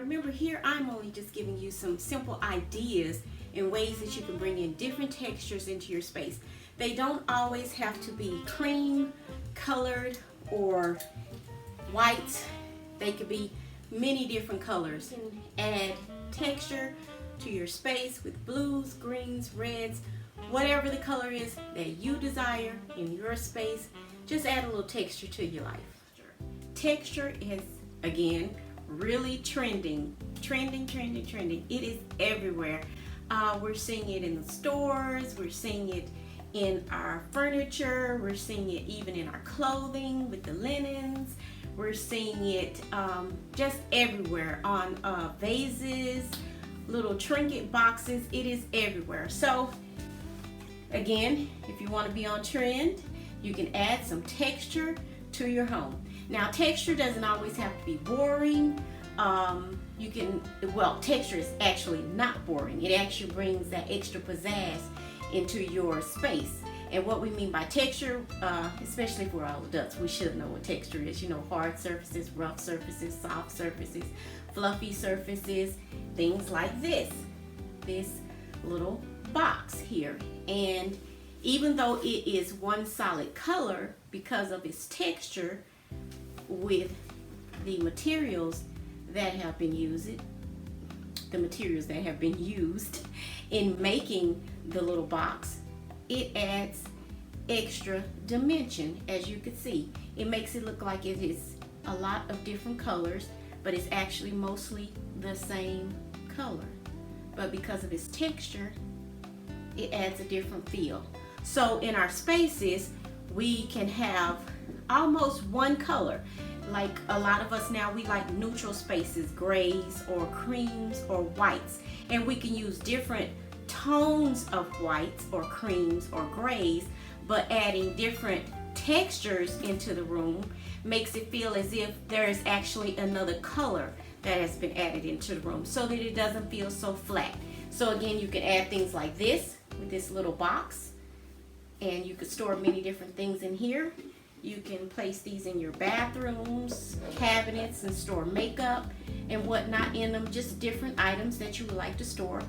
remember here I'm only just giving you some simple ideas and ways that you can bring in different textures into your space. They don't always have to be cream colored or white. They could be many different colors. You can add texture to your space with blues, greens, reds, whatever the color is that you desire in your space. Just add a little texture to your life. Texture is, again, really trending. It is everywhere. We're seeing it in the stores, we're seeing it in our furniture, we're seeing it even in our clothing with the linens. We're seeing it just everywhere on vases, little trinket boxes. It is everywhere. So again, if you want to be on trend, you can add some texture to your home. Now, texture doesn't always have to be boring. Texture is actually not boring. It actually brings that extra pizzazz into your space. And what we mean by texture, especially for all adults, we should know what texture is. You know, hard surfaces, rough surfaces, soft surfaces, fluffy surfaces, things like this little box here. And even though it is one solid color, because of its texture with the materials that have been used, in making the little box, it adds extra dimension. As you can see, it makes it look like it is a lot of different colors, but it's actually mostly the same color. But because of its texture, it adds a different feel. So in our spaces, we can have almost one color. Like a lot of us now, we like neutral spaces, grays or creams or whites, and we can use different tones of whites or creams or grays, but adding different textures into the room makes it feel as if there is actually another color that has been added into the room, so that it doesn't feel so flat. So again, you can add things like this with this little box, and you could store many different things in here. You can place these in your bathrooms, cabinets, and store makeup and whatnot in them, just different items that you would like to store.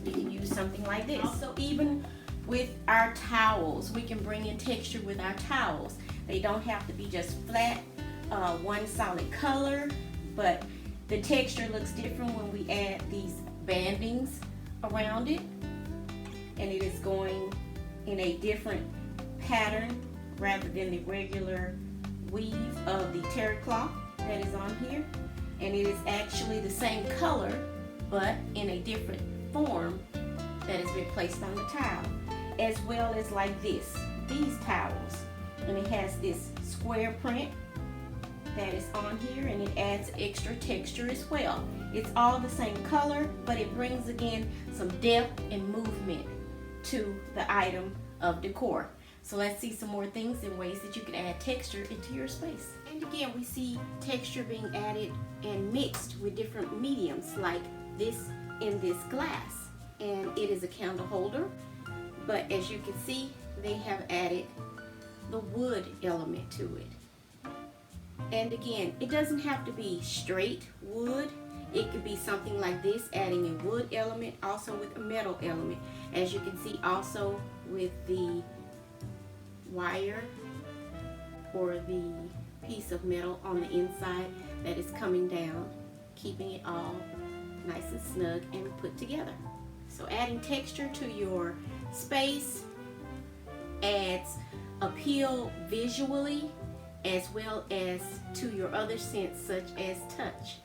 You can use something like this. Also, even with our towels, we can bring in texture with our towels. They don't have to be just flat, one solid color, but the texture looks different when we add these bandings around it, and it is going in a different pattern rather than the regular weave of the terry cloth that is on here. And it is actually the same color, but in a different form that has been placed on the towel. As well as like these towels. And it has this square print that is on here, and it adds extra texture as well. It's all the same color, but it brings again some depth and movement to the item of decor. So let's see some more things and ways that you can add texture into your space. And again, we see texture being added and mixed with different mediums, like this in this glass. And it is a candle holder, but as you can see, they have added the wood element to it. And again, it doesn't have to be straight wood. It could be something like this, adding a wood element, also with a metal element. As you can see, also with the wire or the piece of metal on the inside that is coming down, keeping it all nice and snug and put together. So adding texture to your space adds appeal visually as well as to your other sense, such as touch,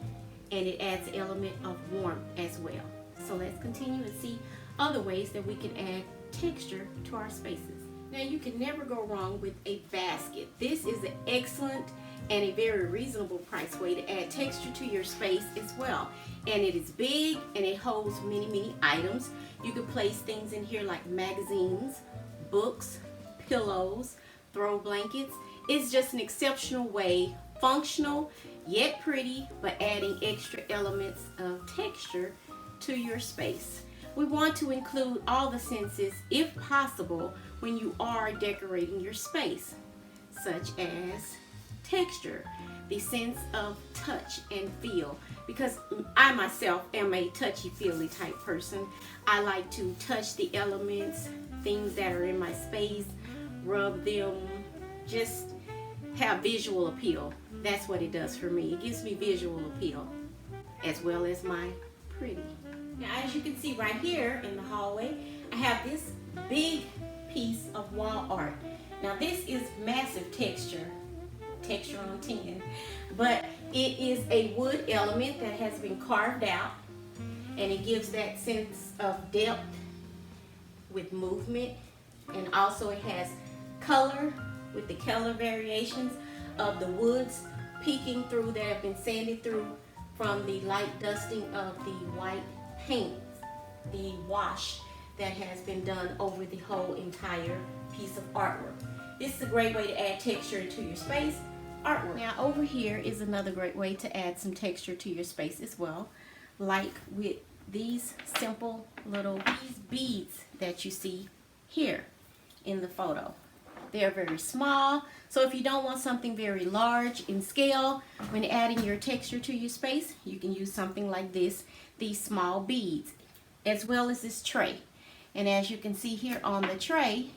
and it adds an element of warmth as well. So let's continue and see other ways that we can add texture to our spaces. Now, you can never go wrong with a basket. This is an excellent and a very reasonable price way to add texture to your space as well. And it is big and it holds many items. You can place things in here like magazines, books, pillows, throw blankets. It's just an exceptional way, functional yet pretty, but adding extra elements of texture to your space. We want to include all the senses, if possible, when you are decorating your space, such as texture, the sense of touch and feel, because I myself am a touchy-feely type person. I like to touch the elements, things that are in my space, rub them, just have visual appeal. That's what it does for me. It gives me visual appeal as well as my pretty. Now, as you can see right here in the hallway, I have this big piece of wall art. Now, this is massive texture on 10, but it is a wood element that has been carved out, and it gives that sense of depth with movement, and also it has color with the color variations of the woods peeking through that have been sanded through from the light dusting of the white paint, the wash that has been done over the whole entire piece of artwork. This is a great way to add texture to your space, artwork. Now over here is another great way to add some texture to your space as well, like with these simple little beads that you see here in the photo. They're very small, so if you don't want something very large in scale when adding your texture to your space, you can use something like this, these small beads, as well as this tray. And as you can see here on the tray,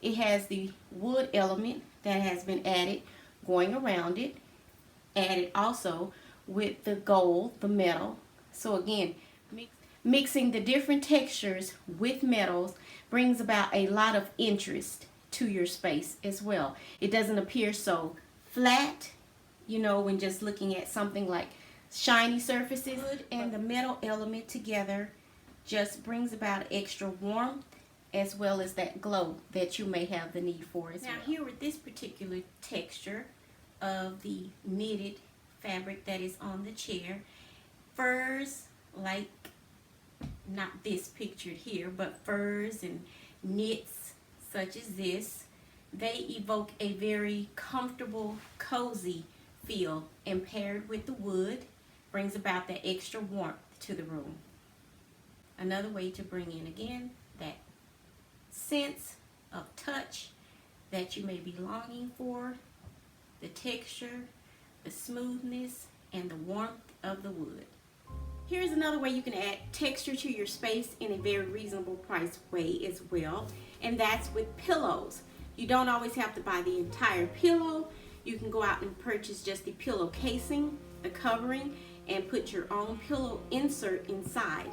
it has the wood element that has been added going around it, added also with the gold, the metal. So again, mixing the different textures with metals brings about a lot of interest to your space as well. It doesn't appear so flat, you know, when just looking at something like shiny surfaces. Wood and the metal element together just brings about extra warmth as well as that glow that you may have the need for as well. Now here with this particular texture of the knitted fabric that is on the chair, furs, like not this pictured here, but furs and knits such as this, they evoke a very comfortable, cozy feel, and paired with the wood brings about that extra warmth to the room. Another way to bring in again that sense of touch that you may be longing for, the texture, the smoothness, and the warmth of the wood. Here's another way you can add texture to your space in a very reasonable price way as well, and that's with pillows. You don't always have to buy the entire pillow. You can go out and purchase just the pillow casing, the covering, and put your own pillow insert inside.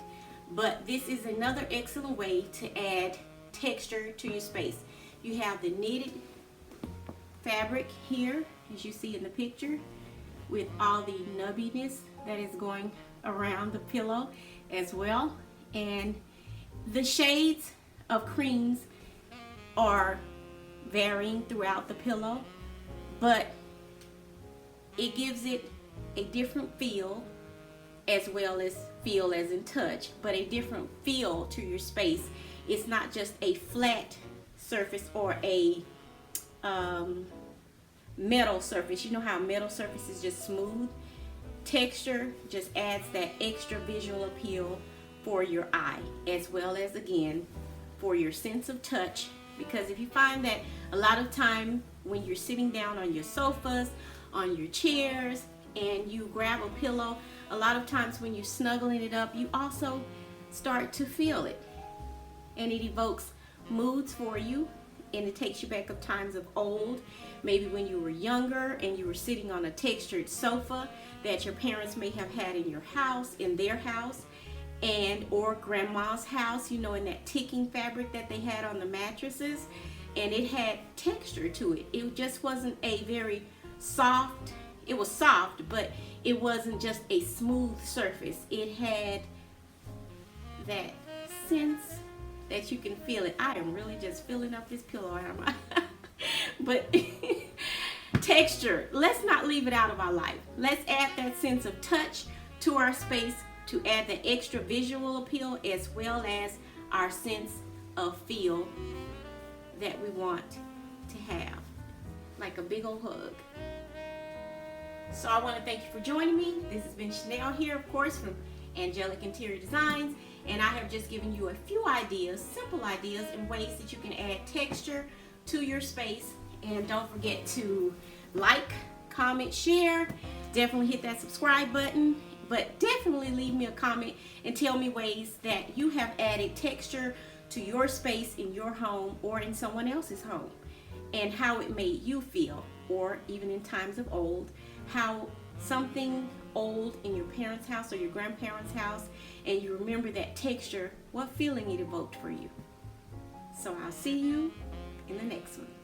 But this is another excellent way to add texture to your space. You have the knitted fabric here, as you see in the picture, with all the nubbiness that is going around the pillow as well, and the shades of creams are varying throughout the pillow, but it gives it a different feel as well as feel as in touch, but a different feel to your space. It's not just a flat surface or a metal surface. You know how a metal surface is just smooth? Texture just adds that extra visual appeal for your eye, as well as again for your sense of touch, because if you find that a lot of time when you're sitting down on your sofas, on your chairs, and you grab a pillow, a lot of times when you're snuggling it up, you also start to feel it, and it evokes moods for you, and it takes you back of times of old, maybe when you were younger and you were sitting on a textured sofa that your parents may have had in your house, in their house, and or grandma's house, you know, in that ticking fabric that they had on the mattresses, and it had texture to it. It just wasn't a very soft, it was soft, but it wasn't just a smooth surface. It had that sense that you can feel it. I am really just filling up this pillow, am I? But texture, let's not leave it out of our life. Let's add that sense of touch to our space to add the extra visual appeal as well as our sense of feel that we want to have, like a big old hug. So I want to thank you for joining me. This has been Chanel here, of course, from Angelic Interior Designs, and I have just given you a few ideas, simple ideas, and ways that you can add texture to your space. And don't forget to like, comment, share. Definitely hit that subscribe button. But definitely leave me a comment and tell me ways that you have added texture to your space in your home or in someone else's home, and how it made you feel, or even in times of old, how something old in your parents' house or your grandparents' house, and you remember that texture, what feeling it evoked for you. So I'll see you in the next one.